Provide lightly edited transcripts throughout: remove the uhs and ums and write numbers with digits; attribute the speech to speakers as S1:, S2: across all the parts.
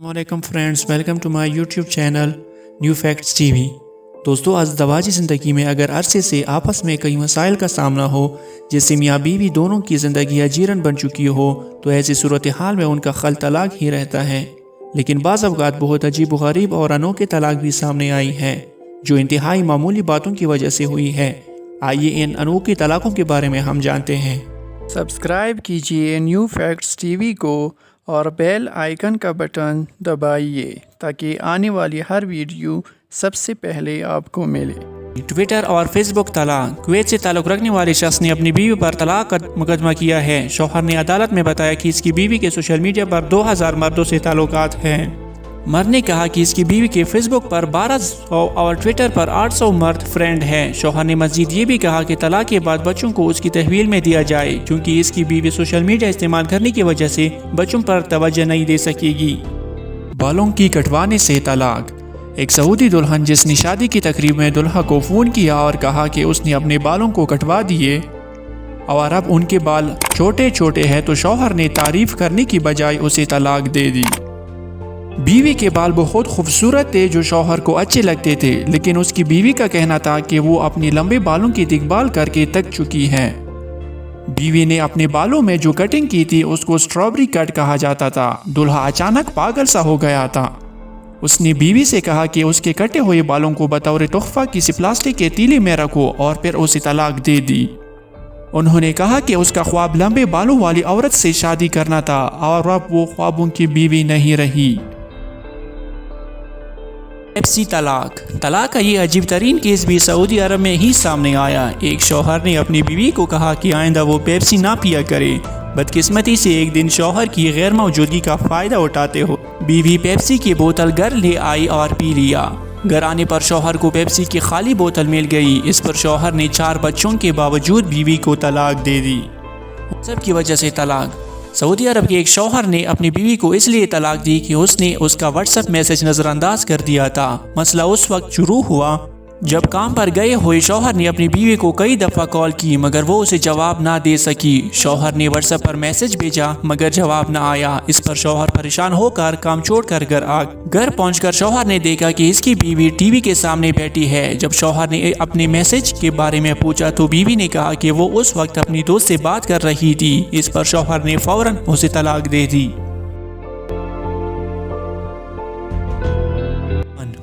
S1: वालेकुम friends, welcome to my YouTube channel new facts TV. दोस्तों, अज़दवाजी ज़िंदगी में अगर अरसे से आपस में कई मसाइल का सामना हो, जैसे मियाँ बीवी दोनों की ज़िंदगी अजीरन बन चुकी हो, तो ऐसी सूरत हाल में उनका खल तलाक ही रहता है। लेकिन बाज़ अवक़ात बहुत अजीब व गरीब और अनोखे तलाक भी सामने आई हैं, जो इंतहाई मामूली बातों की वजह से हुई है। आइए इन अनोखे तलाकों के बारे में हम जानते हैं।
S2: सब्सक्राइब कीजिए न्यू फैक्ट्स टीवी को और बेल आइकन का बटन दबाइए ताकि आने वाली हर वीडियो सबसे पहले आपको मिले।
S1: ट्विटर और फेसबुक तलाक। कुवैत से ताल्लुक़ रखने वाले शख्स ने अपनी बीवी पर तलाक का मुकदमा किया है। शौहर ने अदालत में बताया कि इसकी बीवी के सोशल मीडिया पर 2000 मर्दों से ताल्लुकात हैं। मर्द ने कहा कि इसकी बीवी के फेसबुक पर 1200 और ट्विटर पर 800 मर्द फ्रेंड हैं। शौहर ने मजीद ये भी कहा कि तलाक के बाद बच्चों को उसकी तहवील में दिया जाए, क्योंकि इसकी बीवी सोशल मीडिया इस्तेमाल करने की वजह से बच्चों पर तवज्जो नहीं दे सकेगी। बालों की कटवाने से तलाक। एक सऊदी दुल्हन जिसने शादी की तकरीब में दुल्हा को फ़ोन किया और कहा कि उसने अपने बालों को कटवा दिए और अब उनके बाल छोटे छोटे हैं, तो शौहर ने तारीफ करने की बजाय उसे तलाक दे दी। बीवी के बाल बहुत खूबसूरत थे जो शौहर को अच्छे लगते थे, लेकिन उसकी बीवी का कहना था कि वो अपने लंबे बालों की देखभाल करके थक चुकी है। बीवी ने अपने बालों में जो कटिंग की थी उसको स्ट्रॉबेरी कट कहा जाता था। दुल्हा अचानक पागल सा हो गया था। उसने बीवी से कहा कि उसके कटे हुए बालों को बतौर तोहफा किसी प्लास्टिक के तीले में रखो और फिर उसे तलाक दे दी। उन्होंने कहा कि उसका ख्वाब लंबे बालों वाली औरत से शादी करना था और अब वो ख्वाबों की बीवी नहीं रही। पेप्सी तलाक। तलाक का ये अजीब तरीन केस भी सऊदी अरब में ही सामने आया। एक शौहर ने अपनी बीवी को कहा कि आइंदा वो पेप्सी ना पिया करे। बदकिस्मती से एक दिन शौहर की गैर मौजूदगी का फ़ायदा उठाते हो बीवी पेप्सी की बोतल घर ले आई और पी लिया। घर आने पर शौहर को पेप्सी की खाली बोतल मिल गई। इस पर शौहर ने 4 बच्चों के बावजूद बीवी को तलाक दे दी। सब की वजह से तलाक। सऊदी अरब के एक शौहर ने अपनी बीवी को इसलिए तलाक दी कि उसने उसका व्हाट्सएप मैसेज नज़रअंदाज कर दिया था। मसला उस वक्त शुरू हुआ जब काम पर गए हुए शौहर ने अपनी बीवी को कई दफ़ा कॉल की, मगर वो उसे जवाब ना दे सकी। शौहर ने व्हाट्सएप पर मैसेज भेजा मगर जवाब ना आया। इस पर शौहर परेशान होकर काम छोड़कर घर पहुंचकर शौहर ने देखा कि इसकी बीवी टीवी के सामने बैठी है। जब शौहर ने अपने मैसेज के बारे में पूछा तो बीवी ने कहा कि वो उस वक्त अपनी दोस्त से बात कर रही थी। इस पर शौहर ने फौरन उसे तलाक दे दी।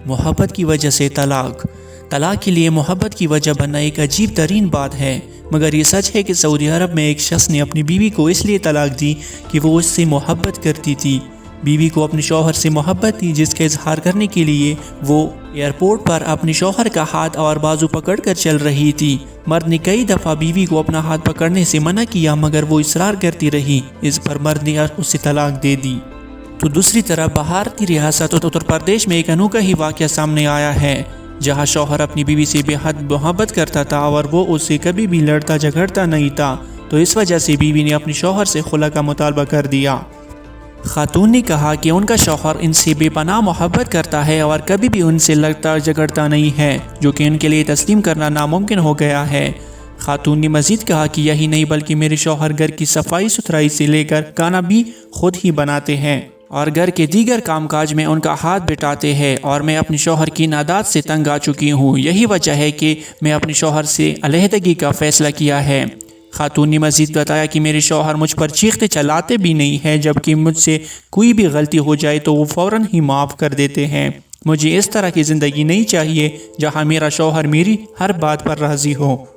S1: मोहब्बत की वजह से तलाक। तलाक के लिए मोहब्बत की वजह बनना एक अजीब तरीन बात है, मगर ये सच है कि सऊदी अरब में एक शख्स ने अपनी बीवी को इसलिए तलाक दी कि वो उससे मोहब्बत करती थी। बीवी को अपने शौहर से मोहब्बत थी, जिसका इजहार करने के लिए वो एयरपोर्ट पर अपने शौहर का हाथ और बाजू पकड़कर चल रही थी। मर्द ने कई दफ़ा बीवी को अपना हाथ पकड़ने से मना किया, मगर वो इसरार करती रही। इस पर मर्द ने उससे तलाक दे दी। तो दूसरी तरफ भारतीय रियासत उत्तर प्रदेश में एक अनोखा ही वाक़या सामने आया है, जहां शौहर अपनी बीवी से बेहद मोहब्बत करता था और वो उससे कभी भी लड़ता झगड़ता नहीं था। तो इस वजह से बीवी ने अपने शौहर से खुला का मुतालबा कर दिया। खातून ने कहा कि उनका शौहर इनसे बेपनाह मोहब्बत करता है और कभी भी उनसे लड़ता झगड़ता नहीं है, जो कि उनके लिए तस्लीम करना नामुमकिन हो गया है। खातून ने मजीद कहा कि यही नहीं बल्कि मेरे शौहर घर की सफाई सुथराई से लेकर खाना भी खुद ही बनाते हैं और घर के दीगर कामकाज में उनका हाथ बिठाते हैं, और मैं अपने शौहर की नादात से तंग आ चुकी हूँ। यही वजह है कि मैं अपने शौहर से अलहदगी का फ़ैसला किया है। खातून ने मज़ीद बताया कि मेरे शौहर मुझ पर चीखते चलाते भी नहीं हैं, जबकि मुझसे कोई भी गलती हो जाए तो वो फ़ौरन ही माफ़ कर देते हैं। मुझे इस तरह की ज़िंदगी नहीं चाहिए जहाँ मेरा शौहर मेरी हर बात पर राज़ी हो।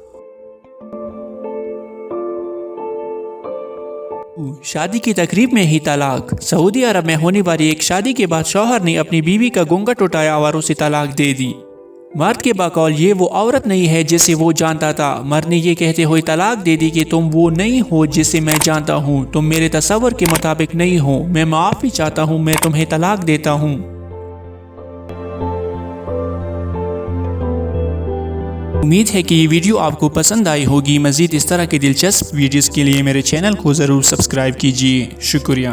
S1: शादी की तकरीब में ही तलाक। सऊदी अरब में होने वाली एक शादी के बाद शौहर ने अपनी बीवी का घूंघट उठाया और उसे तलाक दे दी। मर्द के बकौल ये वो औरत नहीं है जिसे वो जानता था। मर्द ने ये कहते हुए तलाक दे दी कि तुम वो नहीं हो जिसे मैं जानता हूँ, तुम मेरे तस्वर के मुताबिक नहीं हो, मैं माफ़ी चाहता हूँ, मैं तुम्हें तलाक देता हूँ। उम्मीद है कि ये वीडियो आपको पसंद आई होगी। मज़ीद इस तरह के दिलचस्प वीडियोज़ के लिए मेरे चैनल को ज़रूर सब्सक्राइब कीजिए। शुक्रिया।